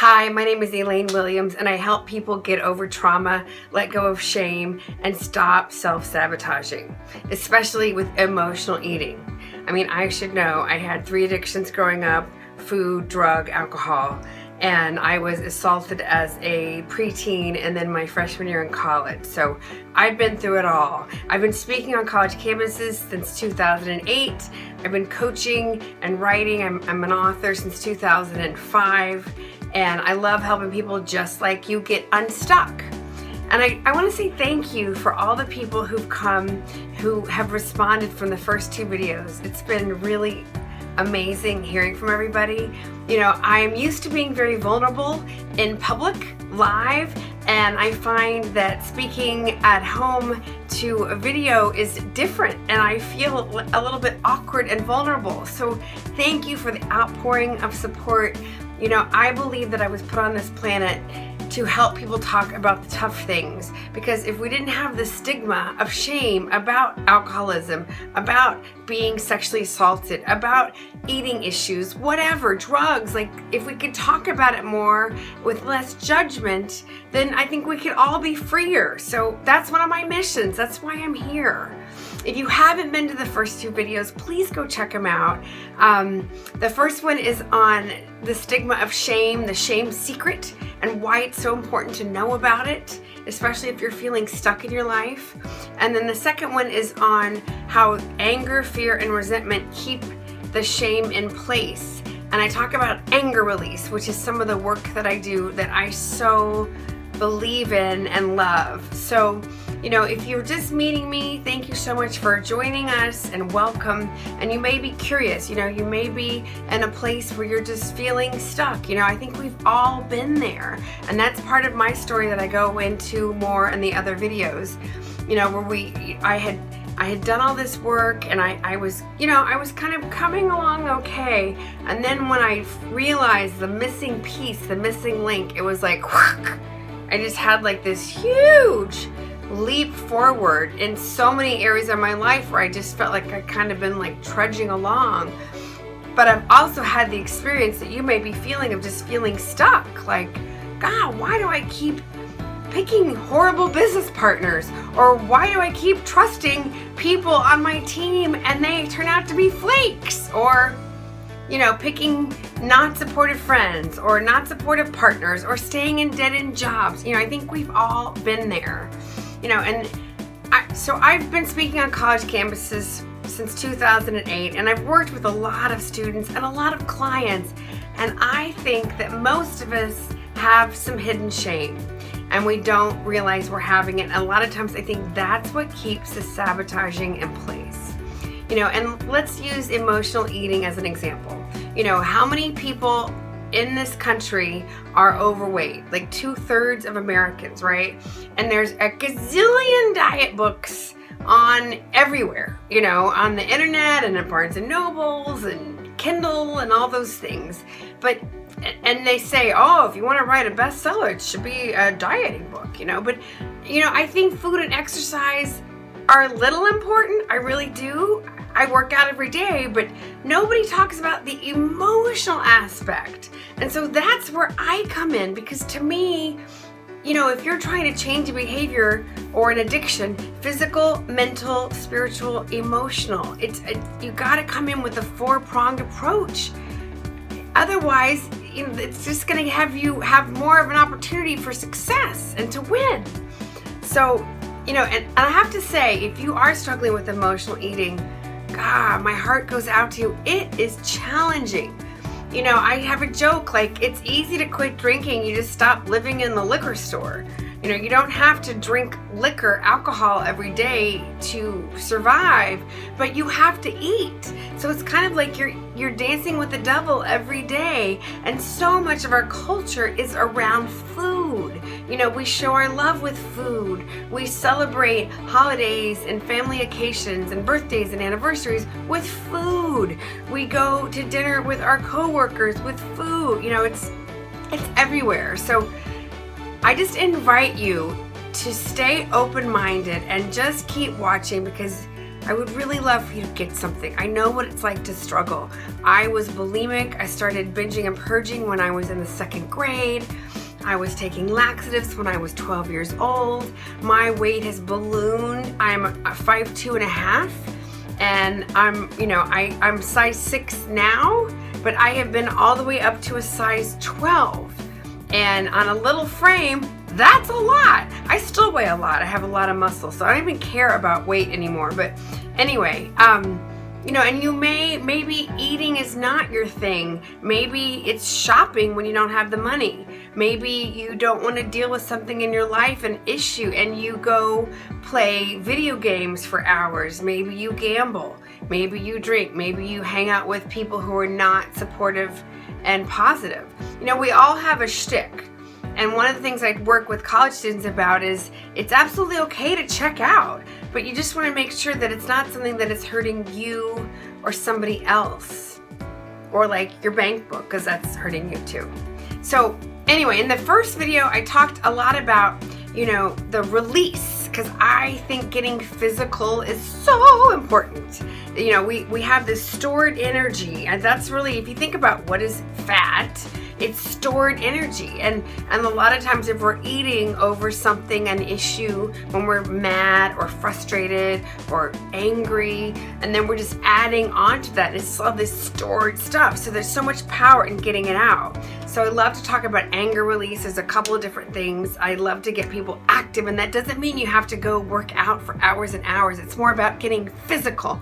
Hi, my name is Elaine Williams, and I help people get over trauma, let go of shame, and stop self-sabotaging, especially with emotional eating. I mean, I should know I had 3 addictions growing up: food, drug, alcohol, and I was assaulted as a preteen and then my freshman year in college. So I've been through it all. I've been speaking on college campuses since 2008. I've been coaching and writing. I'm an author since 2005. And I love helping people just like you get unstuck. And I want to say thank you for all the people who've come, who have responded from the first 2 videos. It's been really amazing hearing from everybody. You know, I'm used to being very vulnerable in public, live, and I find that speaking at home to a video is different, and I feel a little bit awkward and vulnerable. So thank you for the outpouring of support. You know, I believe that I was put on this planet to help people talk about the tough things, because if we didn't have the stigma of shame about alcoholism, about being sexually assaulted, about eating issues, whatever, drugs, like if we could talk about it more with less judgment, then I think we could all be freer. So that's one of my missions. That's why I'm here. If you haven't been to the first 2 videos, please go check them out. The first one is on the stigma of shame, the shame secret, and why it's so important to know about it, especially if you're feeling stuck in your life. And then the second one is on how anger, fear, and resentment keep the shame in place. And I talk about anger release, which is some of the work that I do that I so believe in and love. So, you know, if you're just meeting me, thank you so much for joining us and welcome. And you may be curious, you know, you may be in a place where you're just feeling stuck. You know, I think we've all been there. And that's part of my story that I go into more in the other videos, you know, where I had done all this work, and I was kind of coming along okay. And then when I realized the missing piece, the missing link, it was like, whack, I just had like this huge leap forward in so many areas of my life where I just felt like I kind of been like trudging along. But I've also had the experience that you may be feeling of just feeling stuck. Like, God, why do I keep picking horrible business partners? Or why do I keep trusting people on my team and they turn out to be flakes? Or, you know, picking not supportive friends or not supportive partners or staying in dead-end jobs. You know, I think we've all been there. You know, and so I've been speaking on college campuses since 2008, and I've worked with a lot of students and a lot of clients, and I think that most of us have some hidden shame, and we don't realize we're having it. And a lot of times I think that's what keeps the sabotaging in place. You know, and let's use emotional eating as an example. You know, how many people in this country are overweight? Like 2/3 of Americans, right? And there's a gazillion diet books on everywhere, you know, on the internet and at Barnes and Nobles and Kindle and all those things. And they say, oh, if you want to write a bestseller, it should be a dieting book, you know. But, you know, I think food and exercise are a little important. I really do. I work out every day, but nobody talks about the emotional aspect. And so that's where I come in, because to me, you know, if you're trying to change a behavior or an addiction, physical, mental, spiritual, emotional, you got to come in with a 4-pronged approach. Otherwise, you know, it's just going to have you have more of an opportunity for success and to win. So, you know, and I have to say, if you are struggling with emotional eating, God, my heart goes out to you. It is challenging. You know, I have a joke, like, it's easy to quit drinking. You just stop living in the liquor store. You know, you don't have to drink liquor, alcohol every day to survive, but you have to eat. So it's kind of like you're dancing with the devil every day. And so much of our culture is around food. You know, we show our love with food. We celebrate holidays and family occasions and birthdays and anniversaries with food. We go to dinner with our coworkers with food. You know, it's everywhere. So I just invite you to stay open-minded and just keep watching, because I would really love for you to get something. I know what it's like to struggle. I was bulimic. I started binging and purging when I was in the 2nd grade. I was taking laxatives when I was 12 years old. My weight has ballooned. I'm a 5'2.5", and I'm size 6 now, but I have been all the way up to a size 12. And on a little frame, that's a lot. I still weigh a lot. I have a lot of muscle, so I don't even care about weight anymore. But anyway, and maybe eating is not your thing. Maybe it's shopping when you don't have the money. Maybe you don't want to deal with something in your life, an issue, and you go play video games for hours. Maybe you gamble. Maybe you drink. Maybe you hang out with people who are not supportive and positive. We all have a shtick. And one of the things I work with college students about is it's absolutely okay to check out, but you just want to make sure that it's not something that is hurting you or somebody else, or like your bank book, because that's hurting you too. So anyway, in the first video, I talked a lot about, the release, because I think getting physical is so important. We have this stored energy, and that's really, if you think about what is fat, it's stored energy. And a lot of times if we're eating over something, an issue, when we're mad or frustrated or angry, and then we're just adding on to that, it's all this stored stuff. So there's so much power in getting it out. So I love to talk about anger release. There's a couple of different things. I love to get people active, and that doesn't mean you have to go work out for hours and hours. It's more about getting physical.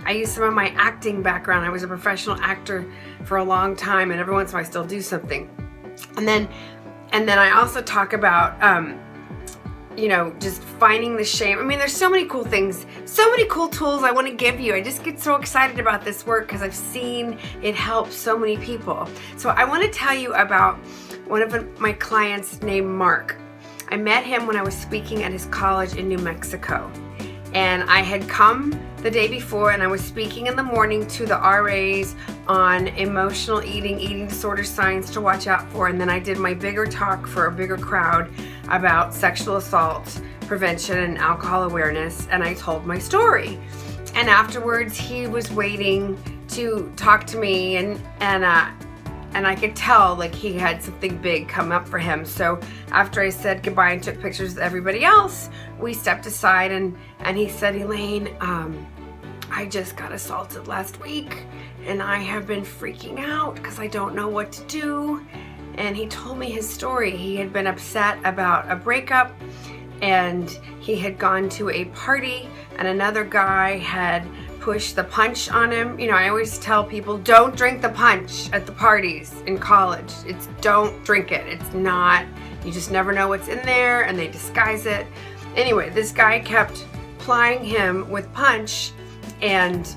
I use some of my acting background. I was a professional actor for a long time, and every once in a while I still do something. And then I also talk about, just finding the shame. I mean, there's so many cool things, so many cool tools I want to give you. I just get so excited about this work because I've seen it help so many people. So I want to tell you about one of my clients named Mark. I met him when I was speaking at his college in New Mexico. And I had come the day before, and I was speaking in the morning to the RAs on emotional eating disorder signs to watch out for. And then I did my bigger talk for a bigger crowd about sexual assault prevention and alcohol awareness. And I told my story. And afterwards, he was waiting to talk to me, and I could tell like he had something big come up for him. So after I said goodbye and took pictures with everybody else, we stepped aside, and he said, Elaine, I just got assaulted last week, and I have been freaking out because I don't know what to do. And he told me his story. He had been upset about a breakup, and he had gone to a party, and another guy had pushed the punch on him. I always tell people, don't drink the punch at the parties in college. Don't drink it. It's not, you just never know what's in there, and they disguise it. Anyway, this guy kept plying him with punch, and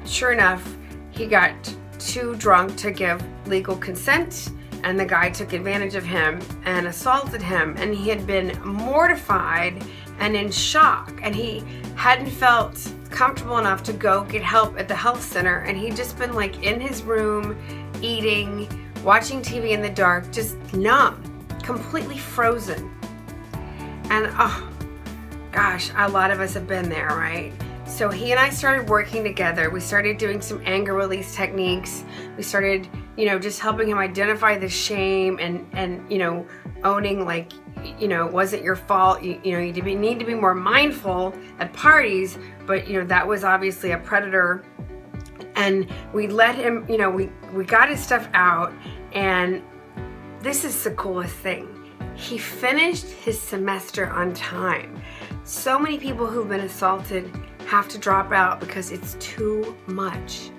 sure enough, he got too drunk to give legal consent, and the guy took advantage of him and assaulted him, and he had been mortified and in shock, and he hadn't felt comfortable enough to go get help at the health center, and he'd just been like in his room eating, watching TV in the dark, just numb, completely frozen. And oh gosh, a lot of us have been there, right? So he and I started working together. We started doing some anger release techniques. We started, just helping him identify the shame and owning like, it wasn't your fault. You need to be more mindful at parties, but that was obviously a predator. And we let him, we got his stuff out, and this is the coolest thing. He finished his semester on time. So many people who've been assaulted have to drop out because it's too much.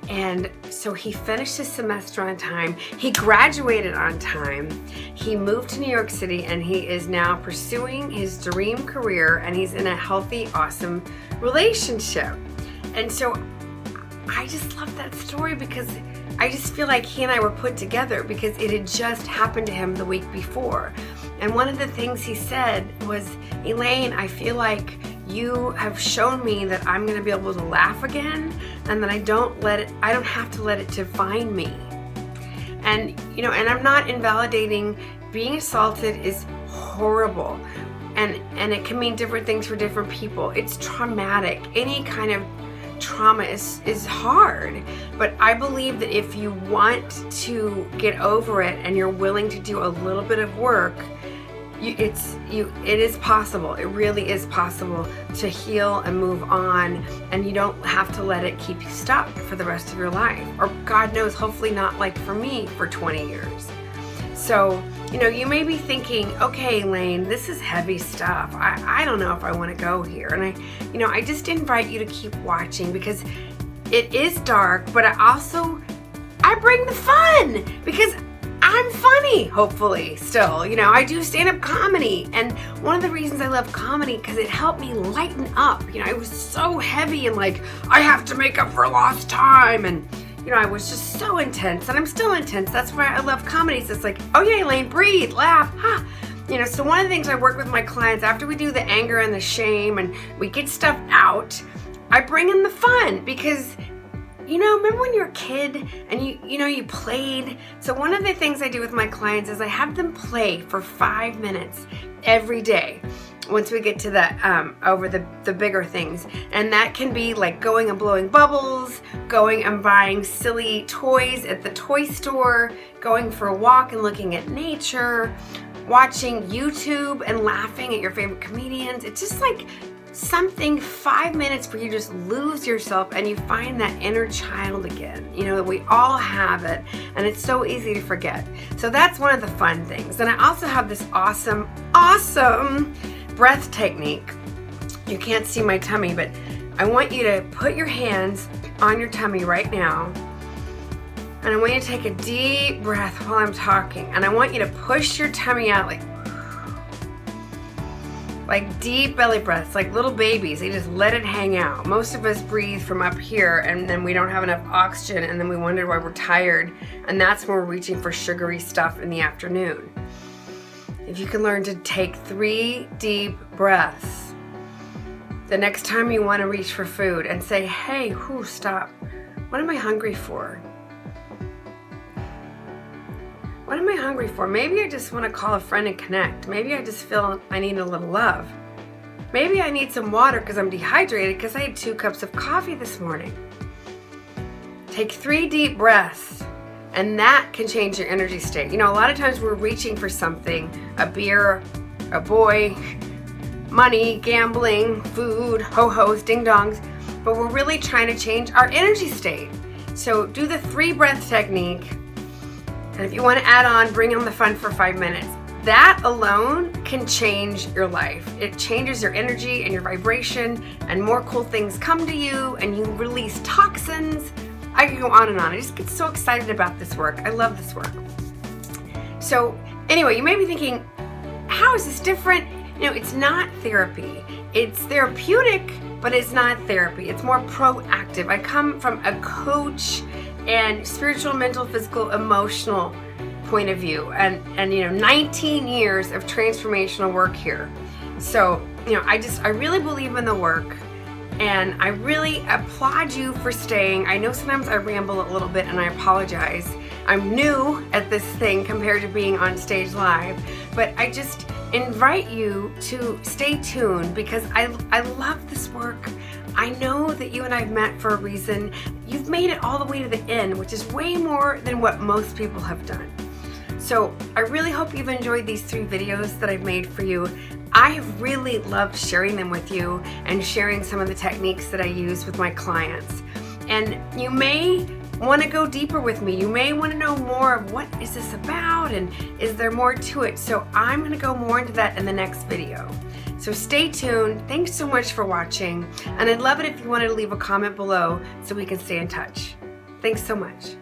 And so he finished his semester on time. He graduated on time. He moved to New York City, and he is now pursuing his dream career, and he's in a healthy, awesome relationship. And so I just love that story because I just feel like he and I were put together because it had just happened to him the week before. And one of the things he said was, Elaine, I feel like you have shown me that I'm going to be able to laugh again, and that I don't have to let it define me. And and I'm not invalidating being assaulted is horrible. and it can mean different things for different people. It's traumatic. Any kind of trauma is hard, but I believe that if you want to get over it and you're willing to do a little bit of work, it is possible. It really is possible to heal and move on, and you don't have to let it keep you stuck for the rest of your life, or God knows, hopefully not like for me for 20 years. So, you may be thinking, okay, Elaine, this is heavy stuff. I don't know if I want to go here. And I just invite you to keep watching, because it is dark, but I bring the fun, because I'm funny, hopefully, still. I do stand-up comedy, and one of the reasons I love comedy, because it helped me lighten up. I was so heavy and like, I have to make up for lost time, and I was just so intense, and I'm still intense. That's why I love comedies. It's like, oh yeah, Elaine, breathe, laugh, ha. So one of the things I work with my clients, after we do the anger and the shame and we get stuff out, I bring in the fun, because remember when you were a kid and you played? So one of the things I do with my clients is I have them play for 5 minutes every day once we get to the over the bigger things. And that can be like going and blowing bubbles, going and buying silly toys at the toy store, going for a walk and looking at nature, watching YouTube and laughing at your favorite comedians. It's just like something, 5 minutes where you just lose yourself and you find that inner child again. We all have it, and it's so easy to forget. So that's one of the fun things. And I also have this awesome breath technique. You can't see my tummy, but I want you to put your hands on your tummy right now, and I want you to take a deep breath while I'm talking, and I want you to push your tummy out like deep belly breaths, like little babies. They just let it hang out. Most of us breathe from up here, and then we don't have enough oxygen, and then we wonder why we're tired, and that's when we're reaching for sugary stuff in the afternoon. If you can learn to take 3 deep breaths the next time you want to reach for food, and say, hey, stop. What am I hungry for? What am I hungry for? Maybe I just want to call a friend and connect. Maybe I just feel I need a little love. Maybe I need some water because I'm dehydrated because I had 2 cups of coffee this morning. Take 3 deep breaths, and that can change your energy state. A lot of times we're reaching for something, a beer, a boy, money, gambling, food, ho-hos, ding-dongs, but we're really trying to change our energy state. So do the 3 breath technique. And if you want to add on, bring on the fun for 5 minutes. That alone can change your life. It changes your energy and your vibration, and more cool things come to you, and you release toxins. I could go on and on. I just get so excited about this work. I love this work. So anyway, you may be thinking, how is this different? It's not therapy. It's therapeutic, but it's not therapy. It's more proactive. I come from a coach and spiritual, mental, physical, emotional point of view, and 19 years of transformational work here. So I really believe in the work, and I really applaud you for staying. I know sometimes I ramble a little bit, and I apologize. I'm new at this thing compared to being on stage live, but I just invite you to stay tuned, because I love this work. I know that you and I have met for a reason. You've made it all the way to the end, which is way more than what most people have done. So I really hope you've enjoyed these 3 videos that I've made for you. I have really loved sharing them with you and sharing some of the techniques that I use with my clients. And you may want to go deeper with me. You may want to know more of what is this about, and is there more to it? So I'm going to go more into that in the next video. So stay tuned. Thanks so much for watching. And I'd love it if you wanted to leave a comment below so we can stay in touch. Thanks so much.